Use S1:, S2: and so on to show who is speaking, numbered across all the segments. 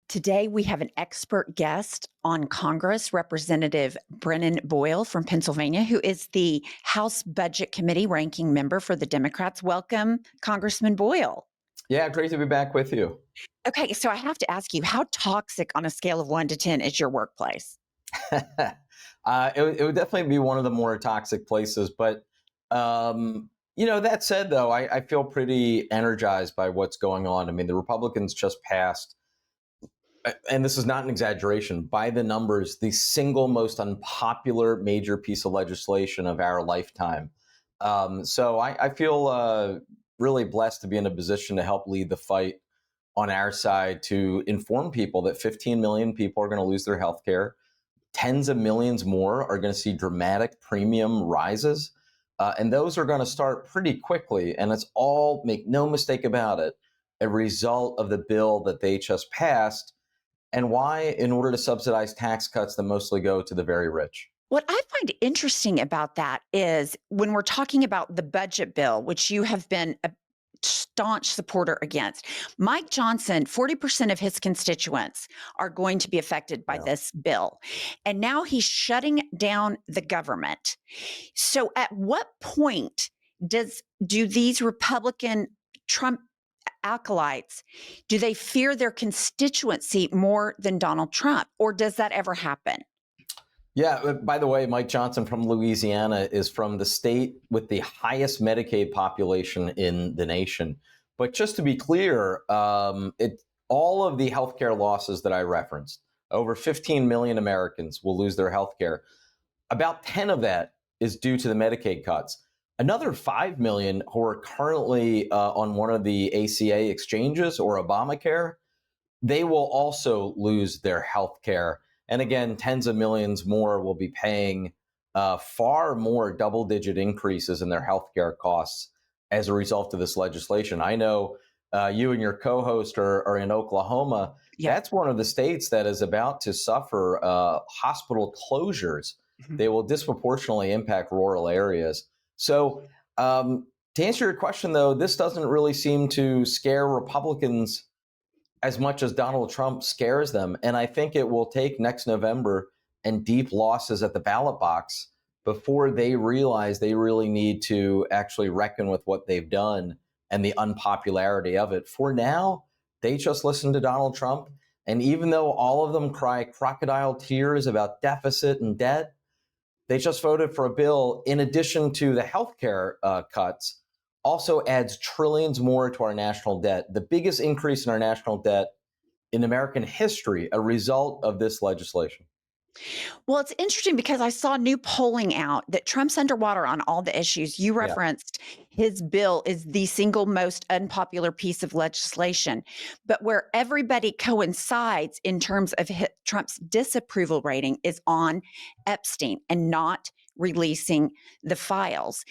S1: Today, we have an expert guest on Congress, Representative Brennan Boyle from Pennsylvania, who is the House Budget Committee ranking member for the Democrats. Welcome, Congressman Boyle.
S2: Yeah, great to be back with you.
S1: Okay, so I have to ask you, how toxic on a scale of 1 to 10 is your workplace?
S2: It would definitely be one of the more toxic places. But, that said, though, I feel pretty energized by what's going on. I mean, the Republicans just passed, and this is not an exaggeration, by the numbers, the single most unpopular major piece of legislation of our lifetime. So I feel really blessed to be in a position to help lead the fight on our side to inform people that 15 million people are going to lose their health care. Tens of millions more are going to see dramatic premium rises. And those are going to start pretty quickly. And it's all, make no mistake about it, a result of the bill that they just passed. And why? In order to subsidize tax cuts that mostly go to the very rich.
S1: What I find interesting about that is when we're talking about the budget bill, which you have been a staunch supporter against, Mike Johnson, 40% of his constituents are going to be affected by this bill. And now he's shutting down the government. So at what point do these Republican Trump acolytes, do they fear their constituency more than Donald Trump? Or does that ever happen?
S2: Yeah, by the way, Mike Johnson from Louisiana is from the state with the highest Medicaid population in the nation. But just to be clear, all of the healthcare losses that I referenced, over 15 million Americans will lose their healthcare. About 10 of that is due to the Medicaid cuts. Another 5 million who are currently on one of the ACA exchanges or Obamacare, they will also lose their health care. And again, tens of millions more will be paying far more double-digit increases in their health care costs as a result of this legislation. I know you and your co-host are in Oklahoma. Yeah. That's one of the states that is about to suffer hospital closures. Mm-hmm. They will disproportionately impact rural areas. So to answer your question, though, this doesn't really seem to scare Republicans as much as Donald Trump scares them. And I think it will take next November and deep losses at the ballot box before they realize they really need to actually reckon with what they've done and the unpopularity of it. For now, they just listen to Donald Trump. And even though all of them cry crocodile tears about deficit and debt, they just voted for a bill in addition to the healthcare cuts, also adds trillions more to our national debt, the biggest increase in our national debt in American history, a result of this legislation.
S1: Well, it's interesting because I saw new polling out that Trump's underwater on all the issues. You referenced his bill is the single most unpopular piece of legislation, but where everybody coincides in terms of Trump's disapproval rating is on Epstein and not releasing the files.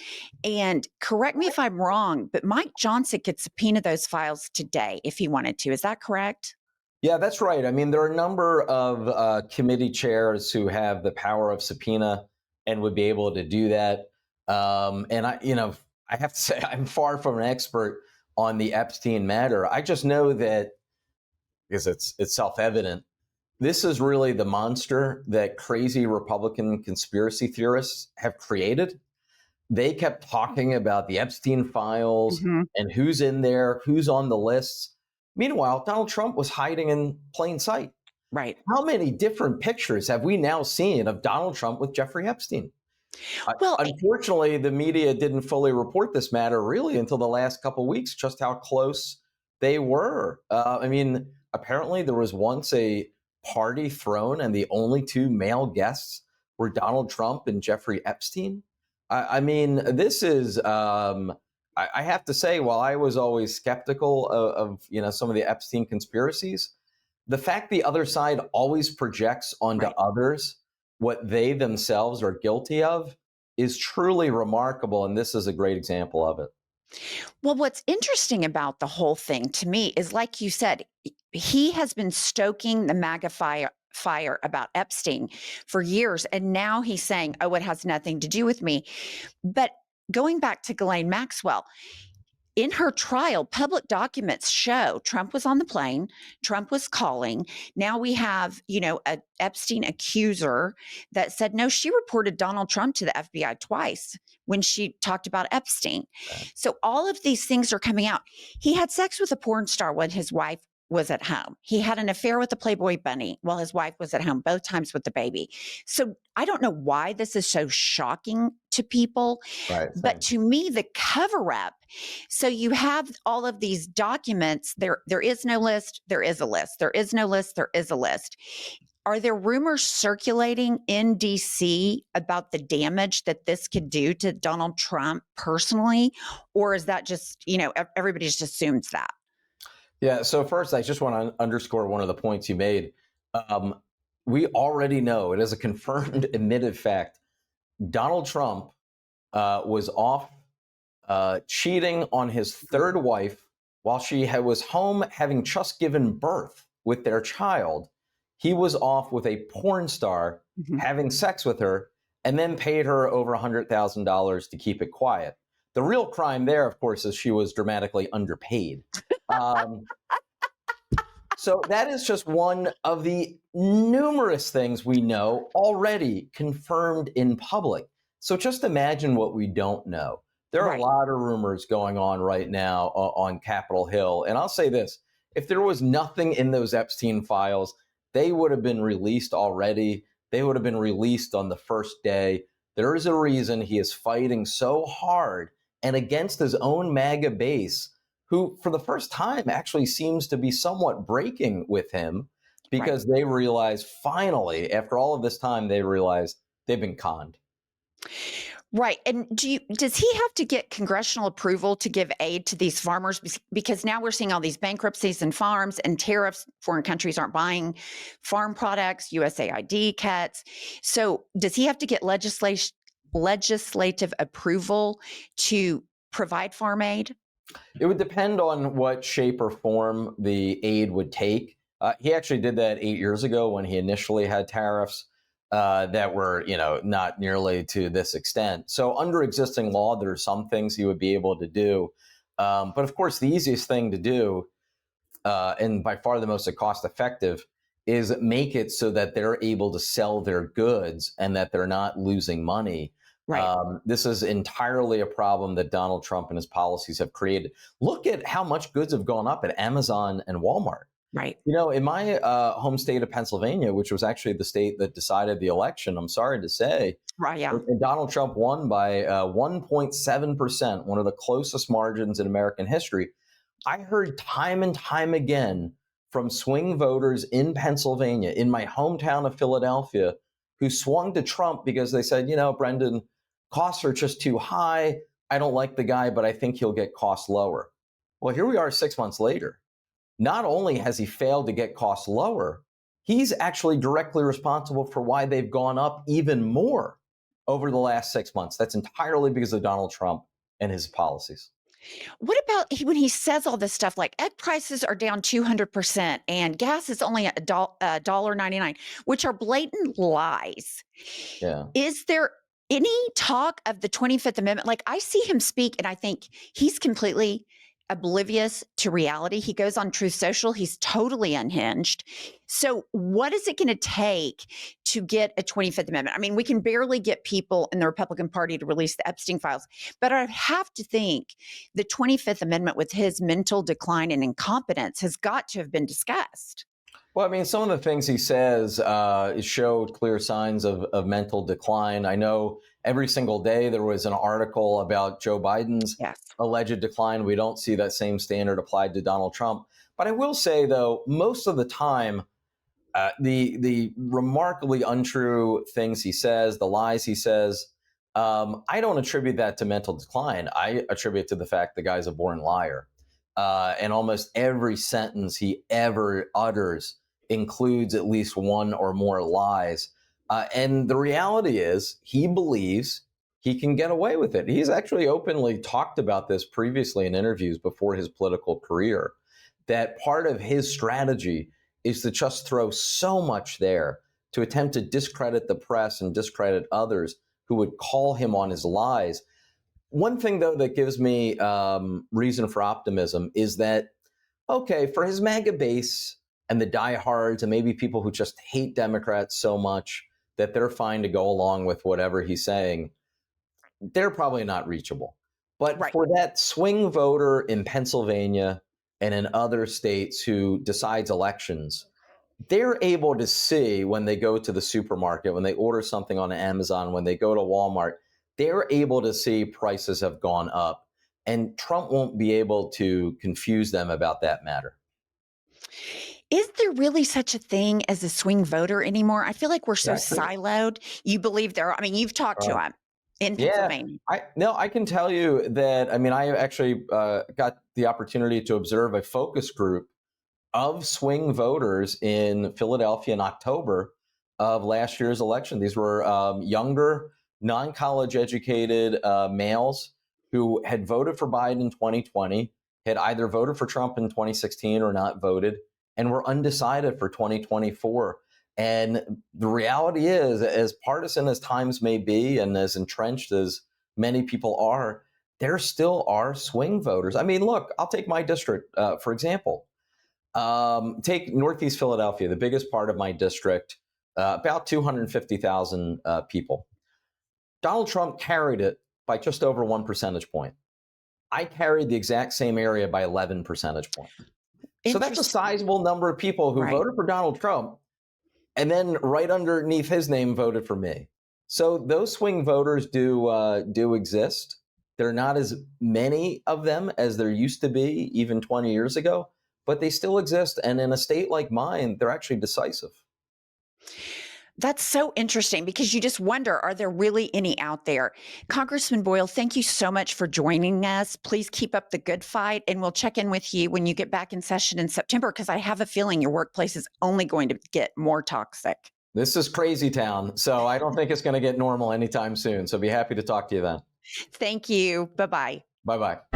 S1: And correct me if I'm wrong, but Mike Johnson could subpoena those files today if he wanted to. Is that correct?
S2: Yeah, that's right. I mean, there are a number of committee chairs who have the power of subpoena and would be able to do that. And I have to say, I'm far from an expert on the Epstein matter. I just know that, because it's self-evident, this is really the monster that crazy Republican conspiracy theorists have created. They kept talking about the Epstein files and who's in there, who's on the lists. Meanwhile, Donald Trump was hiding in plain sight.
S1: Right.
S2: How many different pictures have we now seen of Donald Trump with Jeffrey Epstein? Well, unfortunately, the media didn't fully report this matter really until the last couple of weeks, just how close they were. Apparently there was once a party thrown and the only two male guests were Donald Trump and Jeffrey Epstein. This is... I have to say, while I was always skeptical of some of the Epstein conspiracies, the fact the other side always projects onto others what they themselves are guilty of is truly remarkable. And this is a great example of it.
S1: Well, what's interesting about the whole thing to me is, like you said, he has been stoking the MAGA fire about Epstein for years. And now he's saying, oh, it has nothing to do with me. But going back to Ghislaine Maxwell, In her trial, public documents show Trump was on the plane, Trump was calling. Now we have, a Epstein accuser that said, no, she reported Donald Trump to the FBI twice when she talked about Epstein.
S2: Right.
S1: So all of these things are coming out. He had sex with a porn star when his wife was at home. He had an affair with a Playboy bunny while his wife was at home, both times with the baby. So I don't know why this is so shocking to people,
S2: Right.
S1: but to me, the cover up. So you have all of these documents. There is no list. There is a list. There is no list. There is a list. Are there rumors circulating in DC about the damage that this could do to Donald Trump personally? Or is that just, everybody just assumes that?
S2: Yeah. So first, I just want to underscore one of the points you made. We already know, it is a confirmed, admitted fact. Donald Trump was off cheating on his third wife while she was home having just given birth with their child. He was off with a porn star having sex with her and then paid her over $100,000 to keep it quiet. The real crime there, of course, is she was dramatically underpaid. So that is just one of the numerous things we know already confirmed in public. So just imagine what we don't know. There are
S1: Right.
S2: a lot of rumors going on right now on Capitol Hill. And I'll say this, if there was nothing in those Epstein files, they would have been released already. They would have been released on the first day. There is a reason he is fighting so hard and against his own MAGA base, who for the first time actually seems to be somewhat breaking with him because they realize finally, after all of this time, they realize they've been conned.
S1: Right. And does he have to get congressional approval to give aid to these farmers? Because now we're seeing all these bankruptcies and farms and tariffs. Foreign countries aren't buying farm products, USAID cuts. So does he have to get legislative approval to provide farm aid?
S2: It would depend on what shape or form the aid would take. He actually did that 8 years ago when he initially had tariffs that were, not nearly to this extent. So under existing law, there are some things he would be able to do. But of course, the easiest thing to do, and by far the most cost effective, is make it so that they're able to sell their goods and that they're not losing money.
S1: Right.
S2: This is entirely a problem that Donald Trump and his policies have created. Look at how much goods have gone up at Amazon and Walmart.
S1: Right.
S2: In my home state of Pennsylvania, which was actually the state that decided the election, I'm sorry to say,
S1: Right. Yeah.
S2: and Donald Trump won by 1.7%, one of the closest margins in American history. I heard time and time again from swing voters in Pennsylvania, in my hometown of Philadelphia, who swung to Trump because they said, Brendan, costs are just too high. I don't like the guy, but I think he'll get costs lower. Well, here we are 6 months later. Not only has he failed to get costs lower, he's actually directly responsible for why they've gone up even more over the last 6 months. That's entirely because of Donald Trump and his policies.
S1: What about when he says all this stuff like egg prices are down 200% and gas is only $1.99, which are blatant lies?
S2: Yeah.
S1: Is there any talk of the 25th Amendment? Like I see him speak and I think he's completely oblivious to reality. He goes on Truth Social. He's totally unhinged. So what is it going to take to get a 25th Amendment? I mean, we can barely get people in the Republican Party to release the Epstein files, but I have to think the 25th Amendment with his mental decline and incompetence has got to have been discussed.
S2: Well, I mean, some of the things he says showed clear signs of mental decline. I know every single day there was an article about Joe Biden's
S1: Yes.
S2: alleged decline. We don't see that same standard applied to Donald Trump. But I will say, though, most of the time, the remarkably untrue things he says, the lies he says, I don't attribute that to mental decline. I attribute it to the fact the guy's a born liar. And almost every sentence he ever utters includes at least one or more lies. And the reality is he believes he can get away with it. He's actually openly talked about this previously in interviews before his political career, that part of his strategy is to just throw so much there to attempt to discredit the press and discredit others who would call him on his lies. One thing, though, that gives me reason for optimism is that, okay, for his MAGA base and the diehards and maybe people who just hate Democrats so much that they're fine to go along with whatever he's saying, they're probably not reachable. But
S1: Right.
S2: for that swing voter in Pennsylvania and in other states who decides elections, they're able to see when they go to the supermarket, when they order something on Amazon, when they go to Walmart, they're able to see prices have gone up. And Trump won't be able to confuse them about that matter.
S1: Is there really such a thing as a swing voter anymore? I feel like we're so
S2: Yeah.
S1: siloed. You believe there are, I mean, you've talked to
S2: Right.
S1: him in
S2: Yeah.
S1: Pennsylvania.
S2: I can tell you that. I mean, I actually got the opportunity to observe a focus group of swing voters in Philadelphia in October of last year's election. These were younger, non college educated males who had voted for Biden in 2020, had either voted for Trump in 2016 or not voted, and were undecided for 2024. And the reality is, as partisan as times may be and as entrenched as many people are, there still are swing voters. I mean, look, I'll take my district, for example. Take Northeast Philadelphia, the biggest part of my district, about 250,000 people. Donald Trump carried it by just over 1 percentage point. I carried the exact same area by 11 percentage points. So that's a
S1: Interesting.
S2: sizable number of people who
S1: Right.
S2: voted for Donald Trump and then right underneath his name voted for me. So those swing voters do exist. There are not as many of them as there used to be even 20 years ago, but they still exist. And in a state like mine, they're actually decisive.
S1: That's so interesting because you just wonder, are there really any out there? Congressman Boyle, thank you so much for joining us. Please keep up the good fight, and we'll check in with you when you get back in session in September, because I have a feeling your workplace is only going to get more toxic.
S2: This is crazy town. So I don't think it's going to get normal anytime soon. So be happy to talk to you then.
S1: Thank you. Bye-bye.
S2: Bye bye.